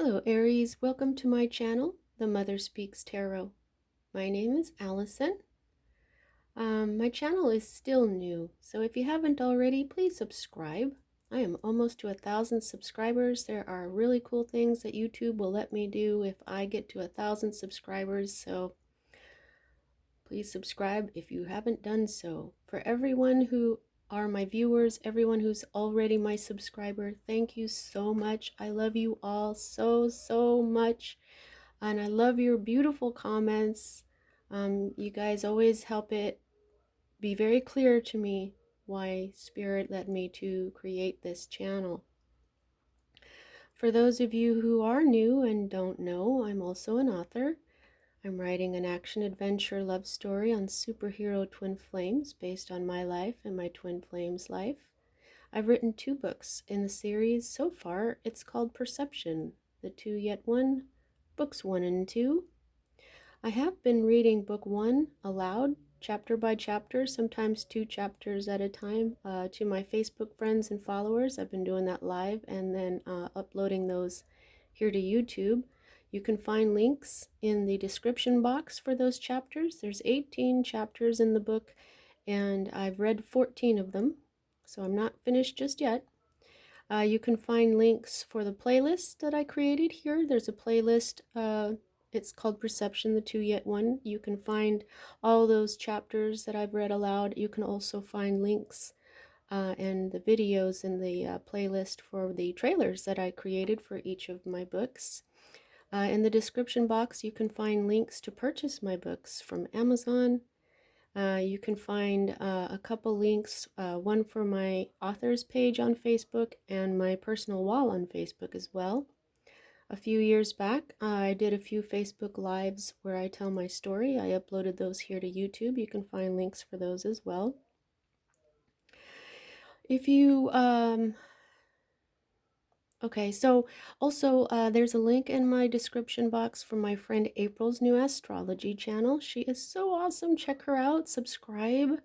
Hello Aries, welcome to my channel, The Mother Speaks Tarot. My name is Allison. My channel is still new, so if you haven't already, please subscribe. I am almost to 1,000 subscribers. There are really cool things that YouTube will let me do if I get to 1,000 subscribers, so please subscribe if you haven't done so. For everyone who are my viewers, everyone who's already my subscriber, thank you so much. I love you all so much. And I love your beautiful comments. You guys always help it be very clear to me why Spirit led me to create this channel. For those of you who are new and don't know, I'm also an author. I'm writing an action-adventure love story on superhero twin flames based on my life and my twin flames' life. I've written 2 books in the series so far. It's called Perception, The Two Yet One, Books 1 and 2. I have been reading book 1 aloud, chapter by chapter, sometimes 2 chapters at a time, to my Facebook friends and followers. I've been doing that live and then uploading those here to YouTube. You can find links in the description box for those chapters. There's 18 chapters in the book, and I've read 14 of them, so I'm not finished just yet. You can find links for the playlist that I created here. There's a playlist. It's called Perception, The Two Yet One. You can find all those chapters that I've read aloud. You can also find links and the videos in the playlist for the trailers that I created for each of my books. In the description box, you can find links to purchase my books from Amazon. You can find a couple links, one for my authors page on Facebook and my personal wall on Facebook as well. A few years back, I did a few Facebook Lives where I tell my story. I uploaded those here to YouTube. You can find links for those as well. If you, okay, so also there's a link in my description box for my friend April's new astrology channel. She is so awesome. Check her out, subscribe.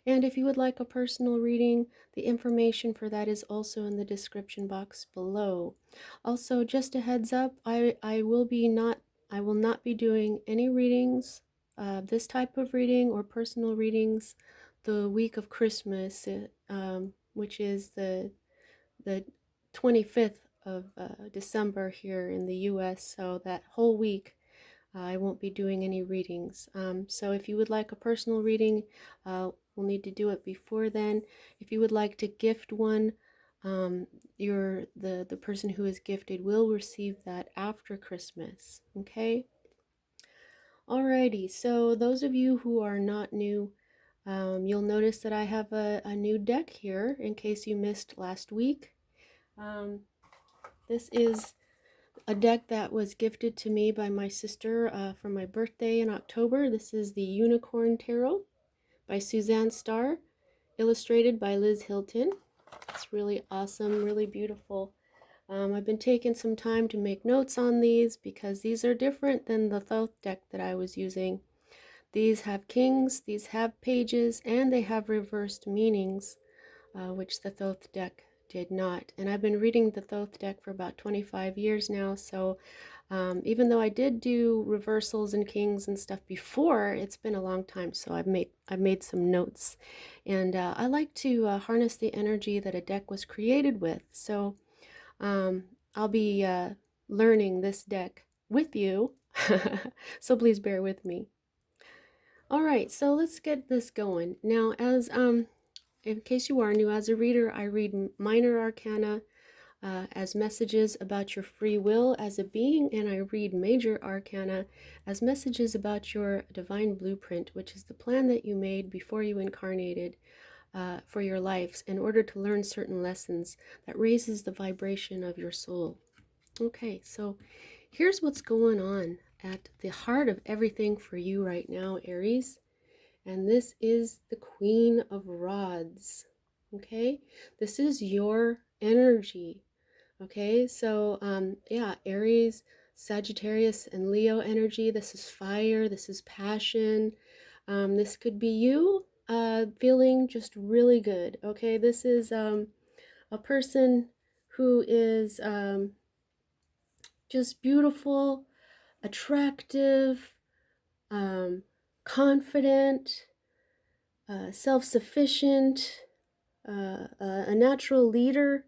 And if you would like a personal reading, the information for that is also in the description box below. Also, just a heads up, I will not be doing any readings, this type of reading or personal readings, the week of Christmas, which is the 25th of December here in the U.S. So that whole week, I won't be doing any readings. So if you would like a personal reading, we'll need to do it before then. If you would like to gift one, the person who is gifted will receive that after Christmas. Okay? Alrighty, so those of you who are not new, you'll notice that I have a new deck here in case you missed last week. This is a deck that was gifted to me by my sister for my birthday in October. This is the Unicorn Tarot by Suzanne Starr, illustrated by Liz Hilton. It's really awesome, really beautiful. I've been taking some time to make notes on these because these are different than the Thoth deck that I was using. These have kings, these have pages, and they have reversed meanings, which the Thoth deck did not. And I've been reading the Thoth deck for about 25 years now, so even though I did do reversals and kings and stuff before, it's been a long time, so I've made some notes. And I like to harness the energy that a deck was created with, so I'll be learning this deck with you, so please bear with me. All right, so let's get this going. Now, as in case you are new, as a reader, I read minor arcana as messages about your free will as a being, and I read major arcana as messages about your divine blueprint, which is the plan that you made before you incarnated for your lives in order to learn certain lessons that raises the vibration of your soul. Okay, so here's what's going on at the heart of everything for you right now, Aries. And this is the Queen of Rods. Okay, this is your energy. Okay, so yeah, Aries, Sagittarius, and Leo energy. This is fire. This is passion. This could be you feeling just really good. Okay, this is a person who is just beautiful, attractive, confident, self-sufficient, a natural leader,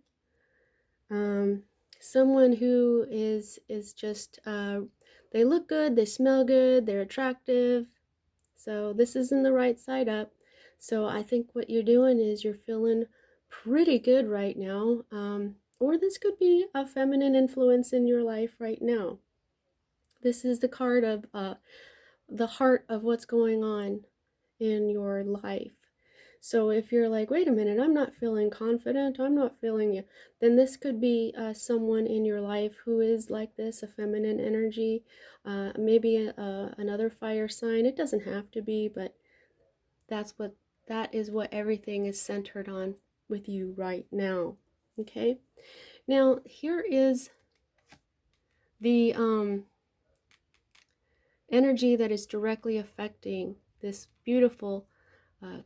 someone who is just they look good, they smell good, they're attractive. So this is in the right side up. So I think what you're doing is you're feeling pretty good right now. Or this could be a feminine influence in your life right now. This is the card of the heart of what's going on in your life. So if you're like, wait a minute, I'm not feeling confident, I'm not feeling you, then this could be someone in your life who is like this, a feminine energy, maybe another fire sign. It doesn't have to be, but that is what everything is centered on with you right now. Okay, now here is the energy that is directly affecting this beautiful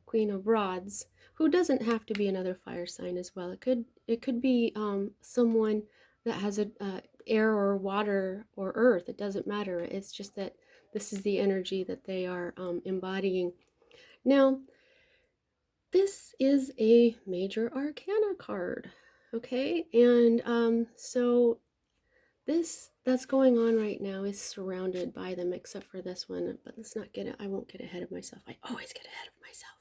Queen of Rods, who doesn't have to be another fire sign as well. It could be someone that has a air or water or earth. It doesn't matter. It's just that this is the energy that they are embodying. Now, this is a major arcana card, okay? And so this that's going on right now is surrounded by them, except for this one, but let's not get it. I won't get ahead of myself. I always get ahead of myself.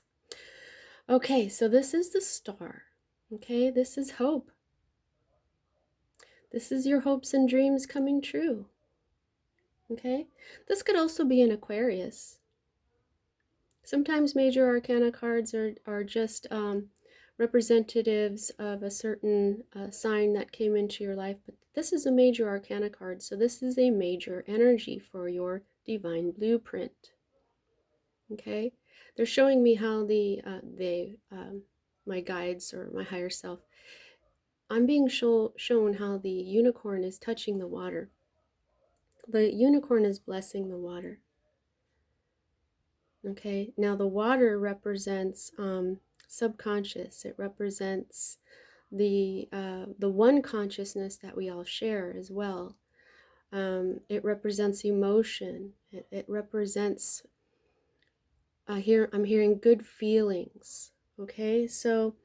Okay, so this is the star. Okay, this is hope. This is your hopes and dreams coming true. Okay, this could also be an Aquarius. Sometimes major arcana cards are just representatives of a certain sign that came into your life, but this is a major arcana card, so this is a major energy for your divine blueprint. Okay, they're showing me how my guides or my higher self, I'm being shown how the unicorn is touching the water. The unicorn is blessing the water. Okay, now the water represents subconscious. It represents the one consciousness that we all share as well. It represents emotion. It represents I'm hearing good feelings. Okay, so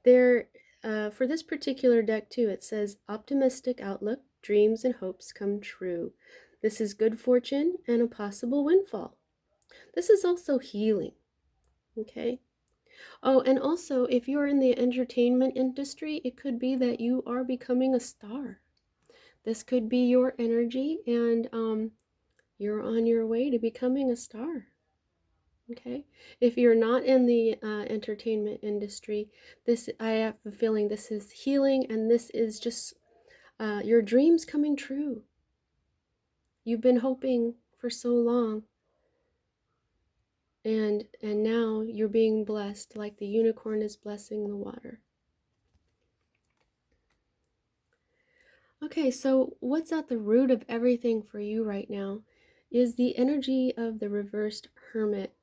there for this particular deck too, it says optimistic outlook, dreams and hopes come true. This is good fortune and a possible windfall. This is also healing. Okay. Oh, and also, if you're in the entertainment industry, it could be that you are becoming a star. This could be your energy, and you're on your way to becoming a star. Okay. If you're not in the entertainment industry, I have a feeling this is healing, and this is just your dreams coming true. You've been hoping for so long. And now you're being blessed like the unicorn is blessing the water. Okay, so what's at the root of everything for you right now is the energy of the reversed hermit.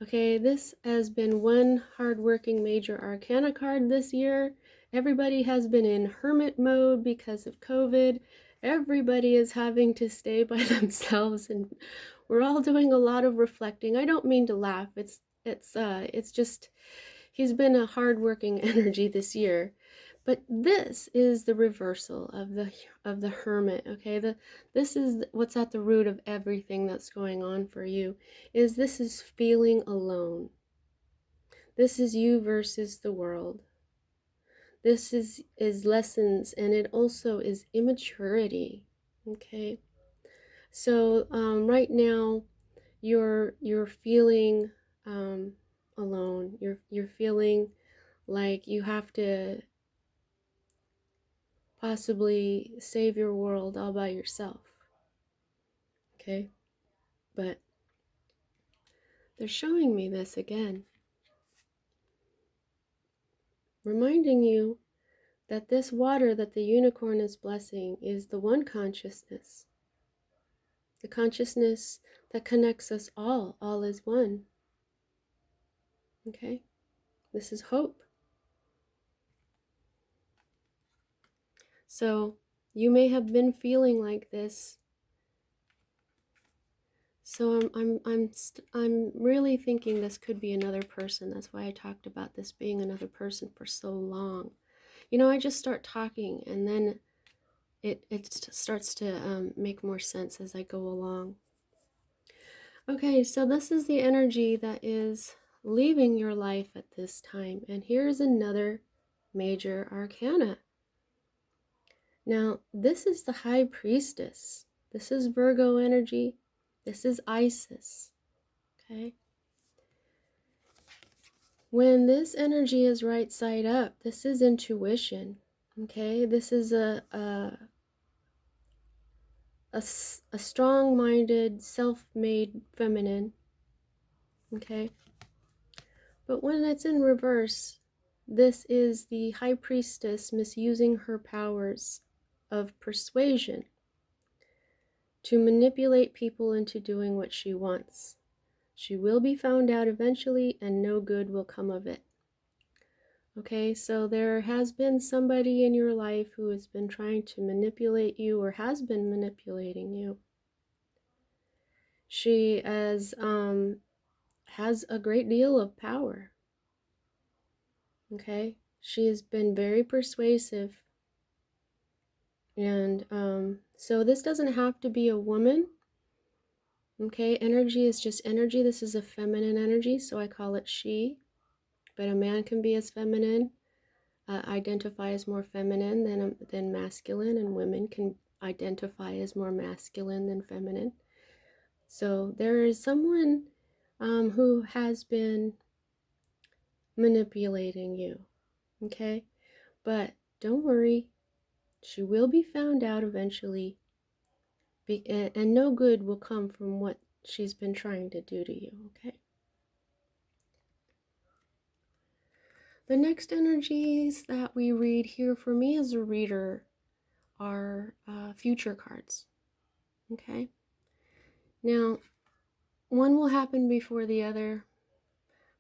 Okay, this has been one hardworking major arcana card this year. Everybody has been in hermit mode because of COVID. Everybody is having to stay by themselves, and we're all doing a lot of reflecting. I don't mean to laugh. It's just he's been a hardworking energy this year. But this is the reversal of the hermit, okay? This is what's at the root of everything that's going on for you. This is feeling alone. This is you versus the world. This is lessons, and it also is immaturity, okay? So right now you're feeling alone. You're feeling like you have to possibly save your world all by yourself. Okay? But they're showing me this again, reminding you that this water that the unicorn is blessing is the one consciousness, the consciousness that connects us all is one. Okay? This is hope. So You may have been feeling like this. So I'm really thinking this could be another person. That's why I talked about this being another person for so long. You know, I just start talking and then it starts to make more sense as I go along. Okay, so this is the energy that is leaving your life at this time. And here's another major arcana. Now, this is the High Priestess. This is Virgo energy. This is Isis. Okay. When this energy is right side up, this is intuition. Okay. This is a strong-minded, self-made feminine. Okay. But when it's in reverse, this is the High Priestess misusing her powers of persuasion to manipulate people into doing what she wants. She will be found out eventually, and no good will come of it. Okay, so there has been somebody in your life who has been trying to manipulate you or has been manipulating you. She has a great deal of power. Okay, she has been very persuasive. And so this doesn't have to be a woman. Okay, energy is just energy. This is a feminine energy, so I call it she. But a man can be as feminine, identify as more feminine than masculine, and women can identify as more masculine than feminine. So there is someone who has been manipulating you, okay? But don't worry, she will be found out eventually, and no good will come from what she's been trying to do to you, okay? The next energies that we read here for me as a reader are future cards, okay? Now, one will happen before the other,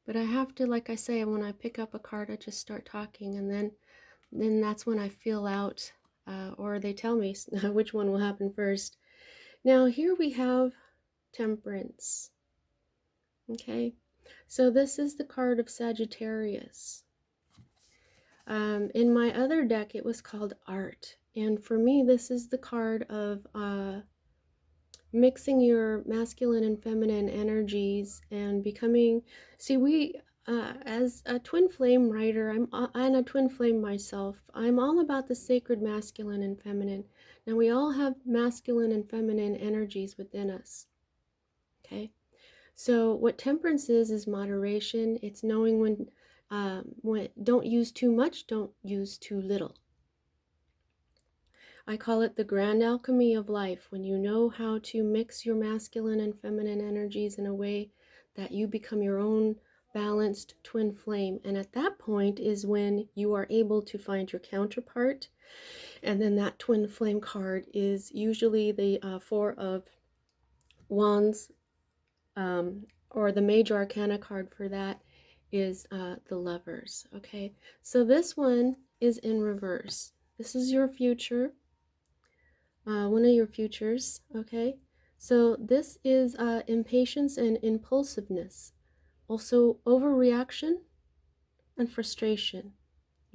but I have to, like I say, when I pick up a card, I just start talking, and then that's when I feel out, or they tell me which one will happen first. Now, here we have Temperance. Okay, so this is the card of Sagittarius. In my other deck, it was called Art, and for me, this is the card of mixing your masculine and feminine energies and becoming, see, we as a twin flame writer, I'm a twin flame myself. I'm all about the sacred masculine and feminine. Now we all have masculine and feminine energies within us. Okay, so what temperance is moderation. It's knowing when don't use too much, don't use too little. I call it the grand alchemy of life, when you know how to mix your masculine and feminine energies in a way that you become your own balanced twin flame. And at that point is when you are able to find your counterpart. And then that twin flame card is usually the Four of Wands, or the major arcana card for that is the Lovers. Okay, so this one is in reverse. This is your future. One of your futures, okay? So this is impatience and impulsiveness, also overreaction and frustration,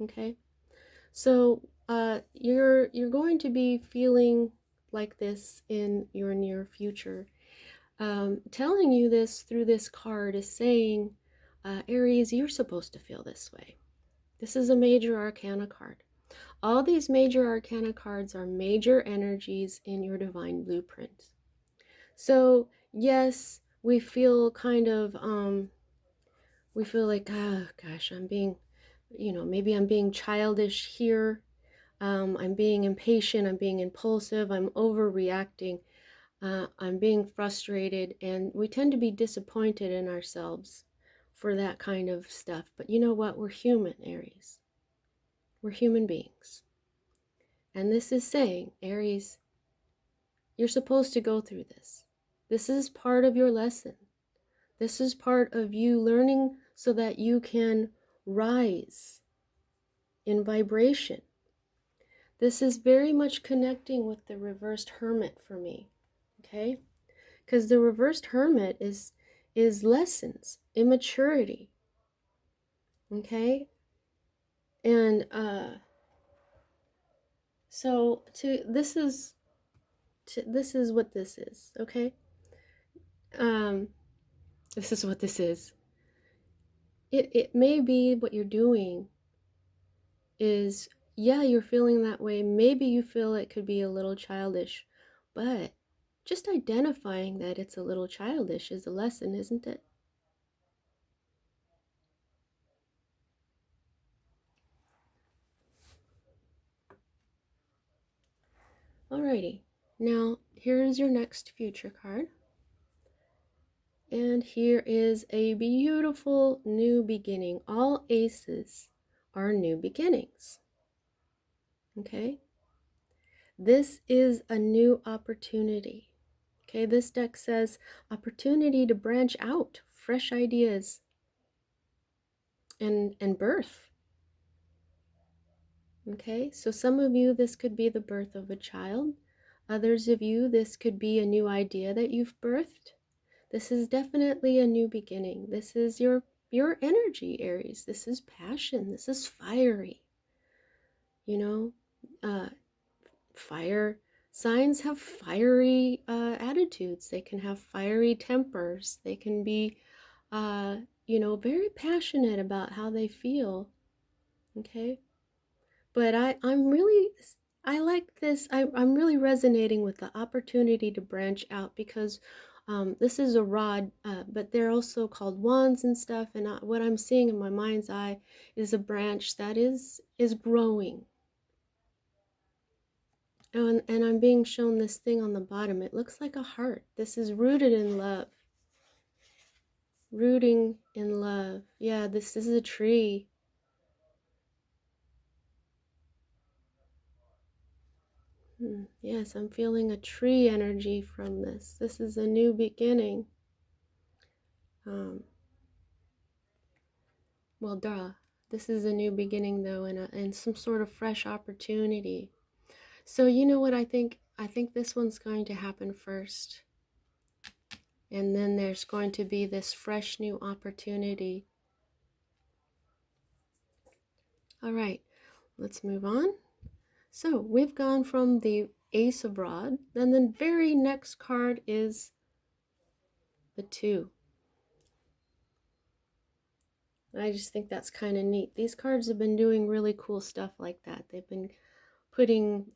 okay? So you're going to be feeling like this in your near future. Telling you this through this card is saying, Aries, you're supposed to feel this way. This is a major arcana card. All these major arcana cards are major energies in your divine blueprint. So yes, we feel kind of, we feel like, oh gosh, I'm being, maybe I'm being childish here. I'm being impatient, I'm being impulsive, I'm overreacting, I'm being frustrated, and we tend to be disappointed in ourselves for that kind of stuff. But you know what? We're human, Aries. We're human beings. And this is saying, Aries, you're supposed to go through this. This is part of your lesson. This is part of you learning so that you can rise in vibration. This is very much connecting with the reversed hermit for me, okay? Because the reversed hermit is lessons, immaturity, okay? And so this is what this is, okay? This is what this is. It may be what you're doing is, yeah, you're feeling that way. Maybe you feel it could be a little childish, but just identifying that it's a little childish is a lesson, isn't it? Alrighty, now here's your next future card. And here is a beautiful new beginning. All aces are new beginnings. Okay? This is a new opportunity. Okay, this deck says opportunity to branch out, fresh ideas, and birth. Okay, so some of you, this could be the birth of a child. Others of you, this could be a new idea that you've birthed. This is definitely a new beginning. This is your energy, Aries. This is passion. This is fiery. You know, fire signs have fiery attitudes. They can have fiery tempers. They can be, very passionate about how they feel. Okay, but I like this. I'm really resonating with the opportunity to branch out because this is a rod, but they're also called wands and stuff. And what I'm seeing in my mind's eye is a branch that is growing. And I'm being shown this thing on the bottom. It looks like a heart. This is rooted in love. Rooting in love. Yeah, this is a tree. Yes, I'm feeling a tree energy from this. This is a new beginning. Well, duh. This is a new beginning, though, and some sort of fresh opportunity. So you know what I think? I think this one's going to happen first. And then there's going to be this fresh new opportunity. All right, let's move on. So we've gone from the Ace of Rod, then the very next card is the 2. I just think that's kind of neat. These cards have been doing really cool stuff like that. They've been putting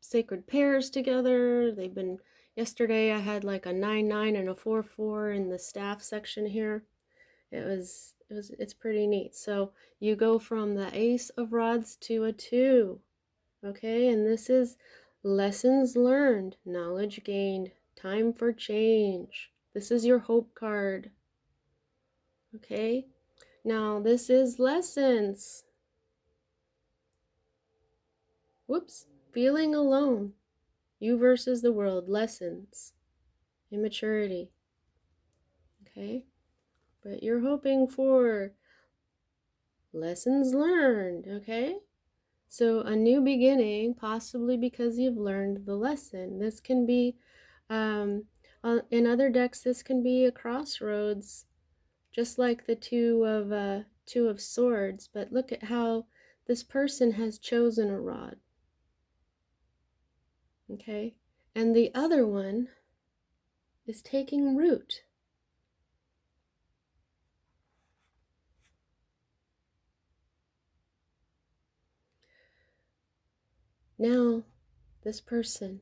sacred pairs together. They've been, yesterday I had like a 9-9 and a 4-4 in the staff section here. It's pretty neat. So you go from the Ace of Rods to a 2. Okay, and this is lessons learned, knowledge gained, time for change. This is your hope card. Okay, now this is lessons. Whoops, feeling alone. You versus the world, lessons, immaturity. Okay, but you're hoping for lessons learned. Okay, so a new beginning, possibly because you've learned the lesson. This can be, in other decks, this can be a crossroads, just like the two of swords. But look at how this person has chosen a rod. Okay, and the other one is taking root. Now, this person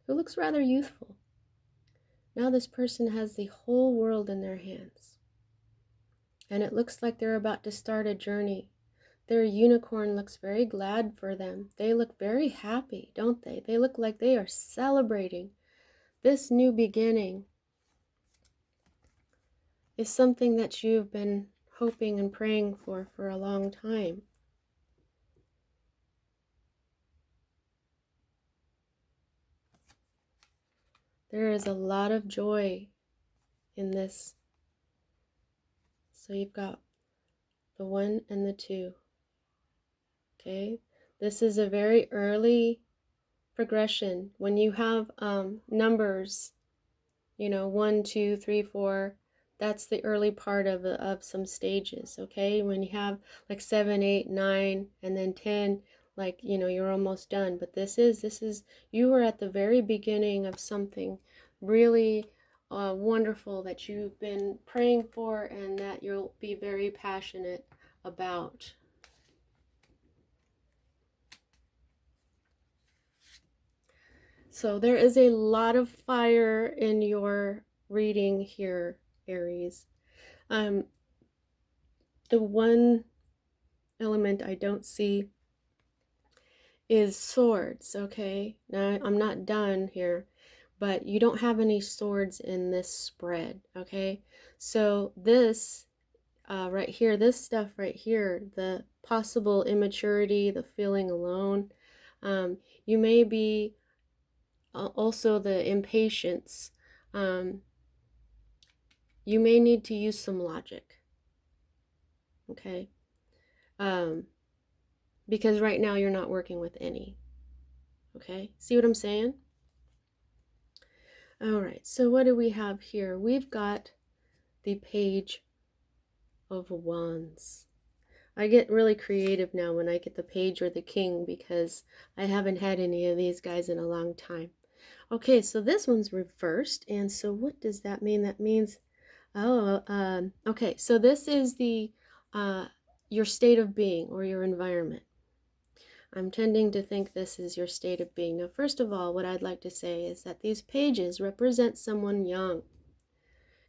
who looks rather youthful, now this person has the whole world in their hands. And it looks like they're about to start a journey. Their unicorn looks very glad for them. They look very happy, don't they? They look like they are celebrating. This new beginning is something that you've been hoping and praying for a long time. There is a lot of joy in this. So you've got the 1 and the 2. Okay, this is a very early progression. When you have numbers, you know, 1, 2, 3, 4, that's the early part of some stages. Okay, when you have like 7, 8, 9, and then 10, like, you know, you're almost done. But this is you are at the very beginning of something really wonderful that you've been praying for and that you'll be very passionate about. So there is a lot of fire in your reading here, Aries. Um, the one element I don't see is swords, okay? Now, I'm not done here, but you don't have any swords in this spread, okay? So this right here, this stuff right here, the possible immaturity, the feeling alone, you may be also the impatience. You may need to use some logic, okay? Because right now you're not working with any, okay? See what I'm saying? All right, so what do we have here? We've got the Page of Wands. I get really creative now when I get the Page or the King because I haven't had any of these guys in a long time. Okay, so this one's reversed, and so what does that mean? That means, okay, so this is the your state of being or your environment. I'm tending to think this is your state of being. Now, first of all, what I'd like to say is that these pages represent someone young.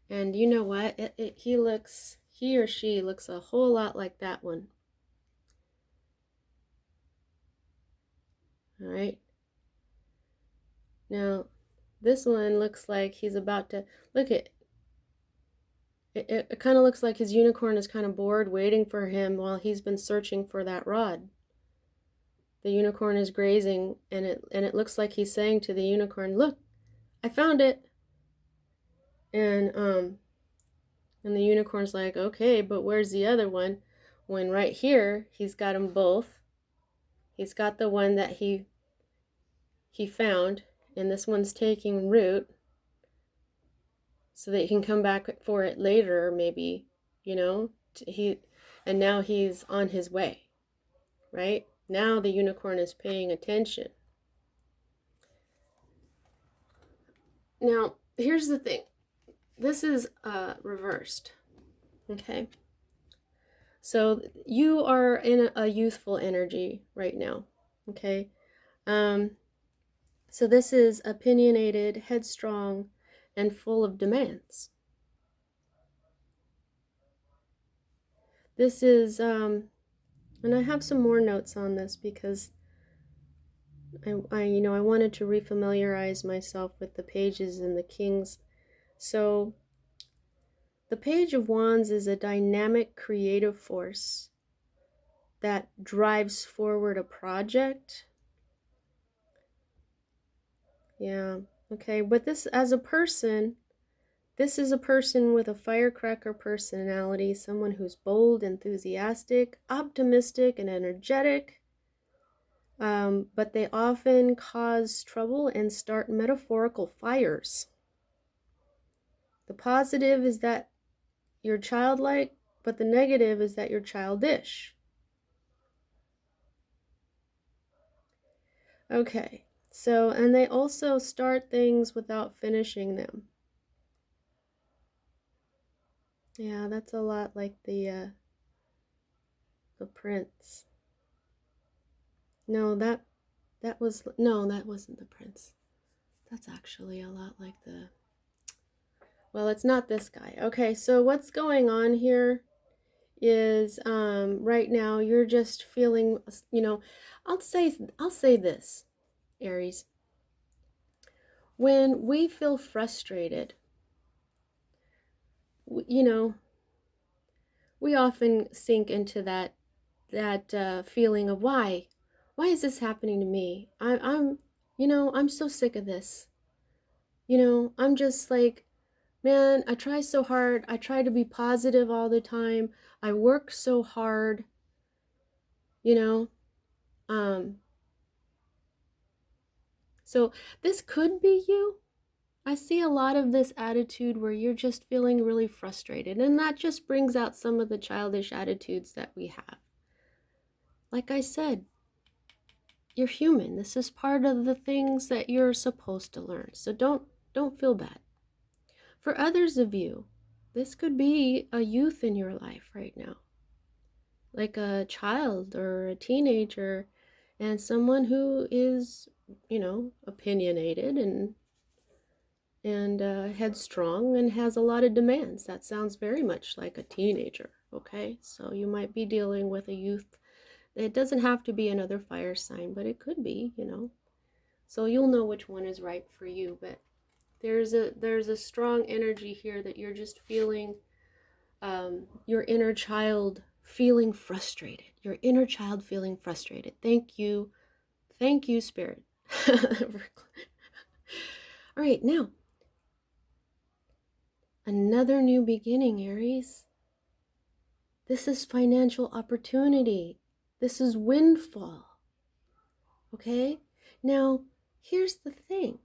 And you know what? He or she looks a whole lot like that one. All right. Now, this one looks like he's about to, look at, it kind of looks like his unicorn is kind of bored waiting for him while he's been searching for that rod. The unicorn is grazing, and it looks like he's saying to the unicorn, "Look, I found it." And the unicorn's like, "Okay, but where's the other one?" When right here, he's got them both. He's got the one that he found, and this one's taking root so that he can come back for it later, maybe, you know. And now he's on his way, right? Now the unicorn is paying attention. Now, here's the thing. This is reversed, okay? So you are in a youthful energy right now, okay? So this is opinionated, headstrong, and full of demands. This is, and I have some more notes on this because I wanted to refamiliarize myself with the pages and the kings. So the Page of Wands is a dynamic creative force that drives forward a project. Yeah, okay, but this, as a person, this is a person with a firecracker personality, someone who's bold, enthusiastic, optimistic, and energetic. But they often cause trouble and start metaphorical fires. The positive is that you're childlike, but the negative is that you're childish. Okay, so, and they also start things without finishing them. Yeah, that's a lot like the prince. No, that wasn't the prince. That's actually a lot like the, well, it's not this guy. Okay, so what's going on here is right now you're just feeling, I'll say this, Aries. When we feel frustrated, we often sink into that feeling of why is this happening to me? I'm so sick of this. I'm just like, man, I try so hard. I try to be positive all the time. I work so hard, you know, So this could be you. I see a lot of this attitude where you're just feeling really frustrated, and that just brings out some of the childish attitudes that we have. Like I said, you're human. This is part of the things that you're supposed to learn. So don't feel bad. For others of you, this could be a youth in your life right now. Like a child or a teenager, and someone who is, opinionated and headstrong and has a lot of demands. That sounds very much like a teenager, okay? So you might be dealing with a youth. It doesn't have to be another fire sign, but it could be, So you'll know which one is right for you, but there's a strong energy here that you're just feeling your inner child feeling frustrated. Your inner child feeling frustrated. Thank you, Spirit. All right, now another new beginning, Aries. This is financial opportunity. This is windfall. Okay? Now, here's the thing.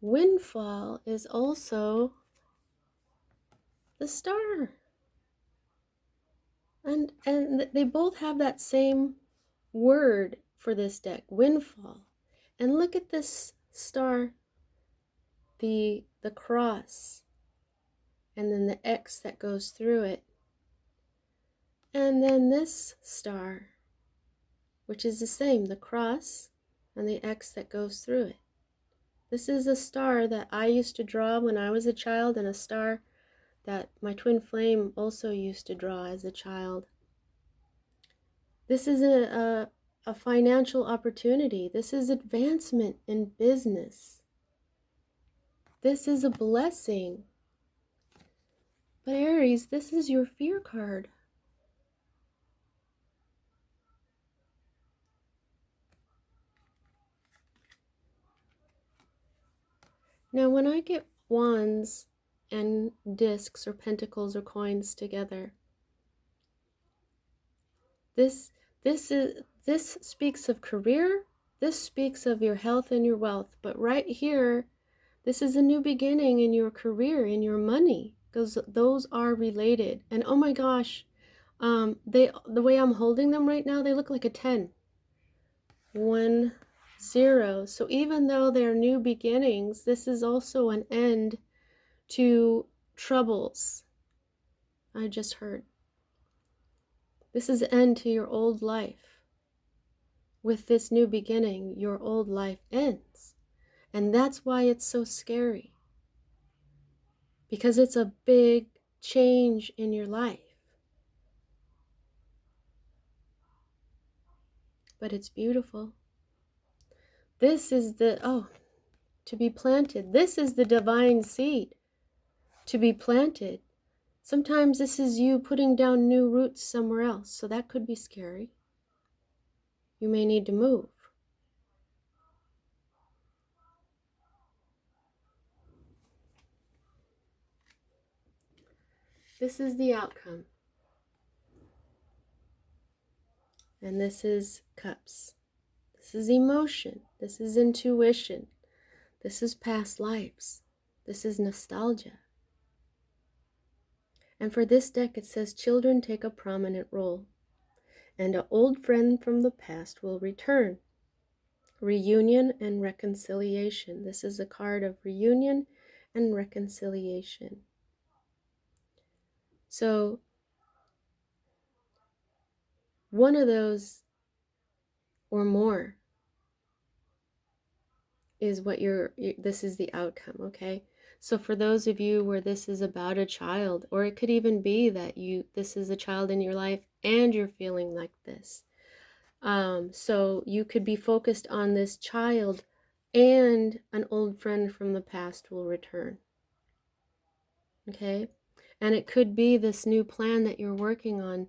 Windfall is also the star. And they both have that same word for this deck, windfall. And look at this star, the cross, and then the X that goes through it. And then this star, which is the same, the cross and the X that goes through it. This is a star that I used to draw when I was a child, and a star that my twin flame also used to draw as a child. This is a financial opportunity. This is advancement in business. This is a blessing. But Aries, this is your fear card. Now, when I get wands and discs or pentacles or coins together, this speaks of career. This speaks of your health and your wealth. But right here, this is a new beginning in your career, in your money, because those are related. And oh my gosh, the way I'm holding them right now, they look like a 10. 1, 0. So even though they're new beginnings, this is also an end to troubles. I just heard. This is an end to your old life. With this new beginning, your old life ends. And that's why it's so scary. Because it's a big change in your life. But it's beautiful. This is to be planted. This is the divine seed to be planted. Sometimes this is you putting down new roots somewhere else, so that could be scary. You may need to move. This is the outcome. And this is cups. This is emotion. This is intuition. This is past lives. This is nostalgia. And for this deck, it says children take a prominent role, and an old friend from the past will return. Reunion and reconciliation. This is a card of reunion and reconciliation. So one of those or more is what this is the outcome, okay? So for those of you where this is about a child, or it could even be that this is a child in your life and you're feeling like this. So you could be focused on this child, and an old friend from the past will return. Okay? And it could be this new plan that you're working on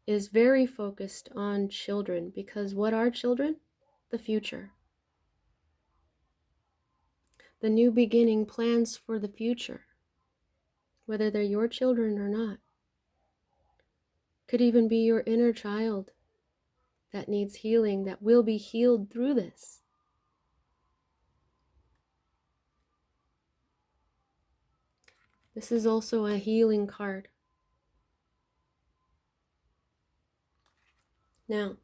is very focused on children, because what are children? The future. The new beginning plans for the future, whether they're your children or not. Could even be your inner child that needs healing, that will be healed through this. This is also a healing card. Now,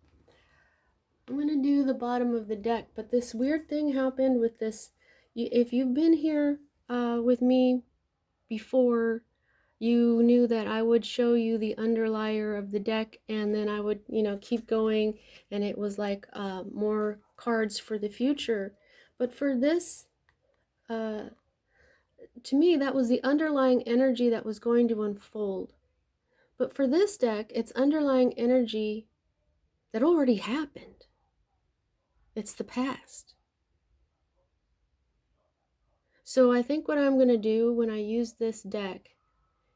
I'm going to do the bottom of the deck, but this weird thing happened with this. If you've been here with me before, you knew that I would show you the underlayer of the deck, and then I would, keep going, and it was like more cards for the future. But for this, to me, that was the underlying energy that was going to unfold. But for this deck, it's underlying energy that already happened. It's the past. So I think what I'm going to do when I use this deck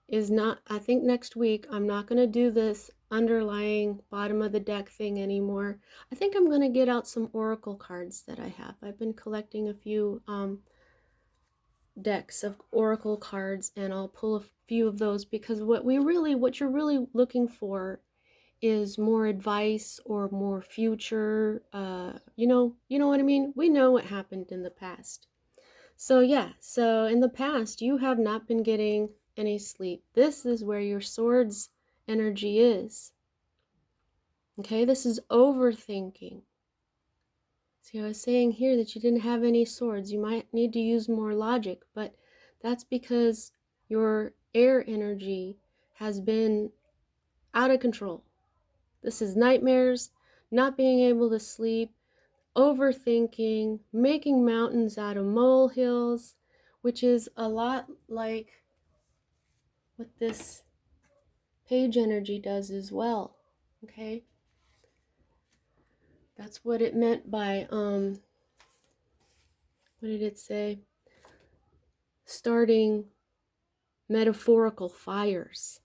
is not, I think next week, I'm not going to do this underlying bottom of the deck thing anymore. I think I'm going to get out some oracle cards that I have. I've been collecting a few decks of oracle cards, and I'll pull a few of those, because what you're really looking for is more advice or more future, you know what I mean? We know what happened in the past. So yeah, so in the past, you have not been getting any sleep. This is where your swords energy is. Okay, this is overthinking. See, I was saying here that you didn't have any swords. You might need to use more logic, but that's because your air energy has been out of control. This is nightmares, not being able to sleep, overthinking, making mountains out of molehills, which is a lot like what this page energy does as well. Okay? That's what it meant by, what did it say? Starting metaphorical fires.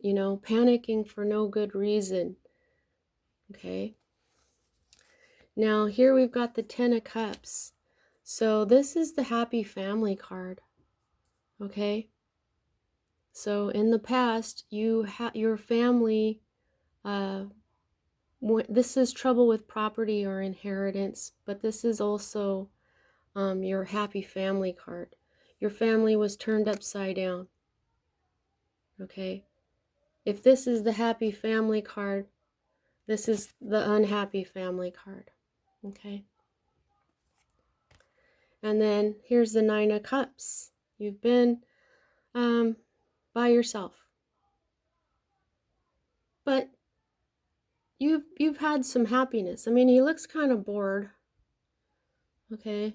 Panicking for no good reason. Okay? Now, here we've got the Ten of Cups. So this is the happy family card. Okay? So in the past, your family, this is trouble with property or inheritance, but this is also your happy family card. Your family was turned upside down. Okay? If this is the happy family card, this is the unhappy family card. Okay? And then here's the Nine of Cups. You've been by yourself. But you've had some happiness. I mean, he looks kind of bored. Okay?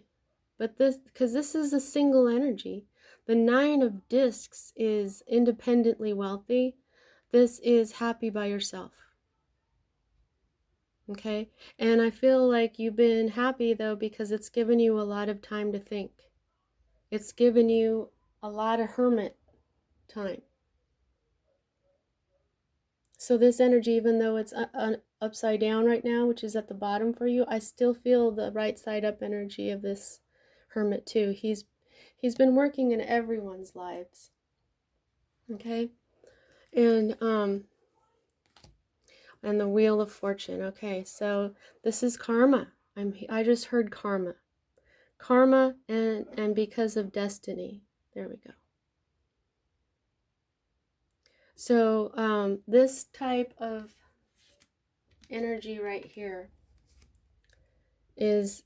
But because this is a single energy. The Nine of Discs is independently wealthy. This is happy by yourself. Okay? And I feel like you've been happy, though, because it's given you a lot of time to think. It's given you a lot of hermit time. So this energy, even though it's upside down right now, which is at the bottom for you, I still feel the right side up energy of this hermit too. He's been working in everyone's lives. Okay? And the Wheel of Fortune. Okay, so this is karma. I just heard karma. Karma and because of destiny. There we go. So this type of energy right here is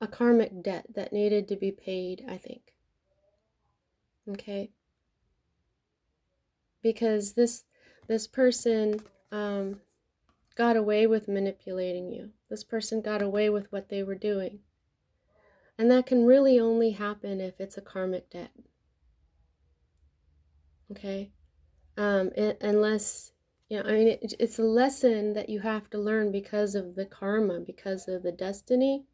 a karmic debt that needed to be paid, I think. Okay? Because this person got away with manipulating you. This person got away with what they were doing. And that can really only happen if it's a karmic debt. Okay? Unless, it's a lesson that you have to learn because of the karma, because of the destiny.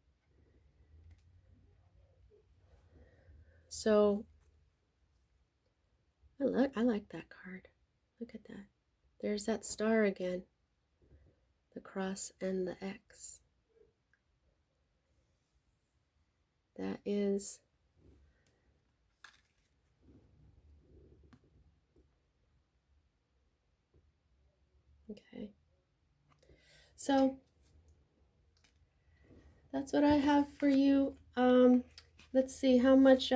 So, I like that card. Look at that. There's that star again. The cross and the X. That is okay. So that's what I have for you. Let's see, how much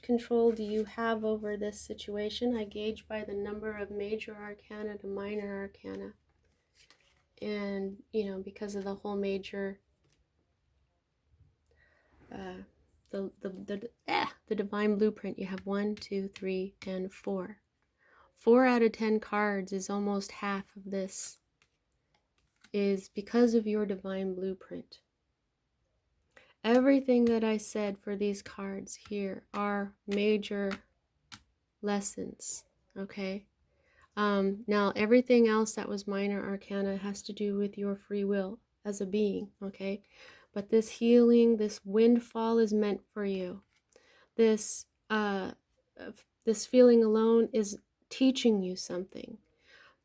control do you have over this situation? I gauge by the number of major arcana to minor arcana. And, you know, because of the whole major, the divine blueprint, you have 1, 2, 3, and 4. 4 out of 10 cards is almost half of this, is because of your divine blueprint. Everything that I said for these cards here are major lessons, okay? Now, everything else that was minor arcana has to do with your free will as a being, okay? But this healing, this windfall is meant for you. This feeling alone is teaching you something.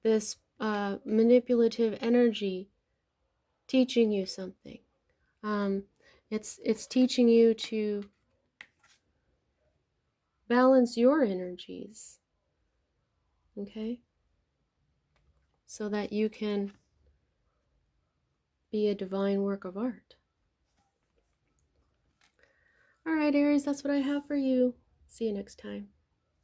This manipulative energy teaching you something. It's teaching you to balance your energies, okay? So that you can be a divine work of art. All right, Aries, that's what I have for you. See you next time.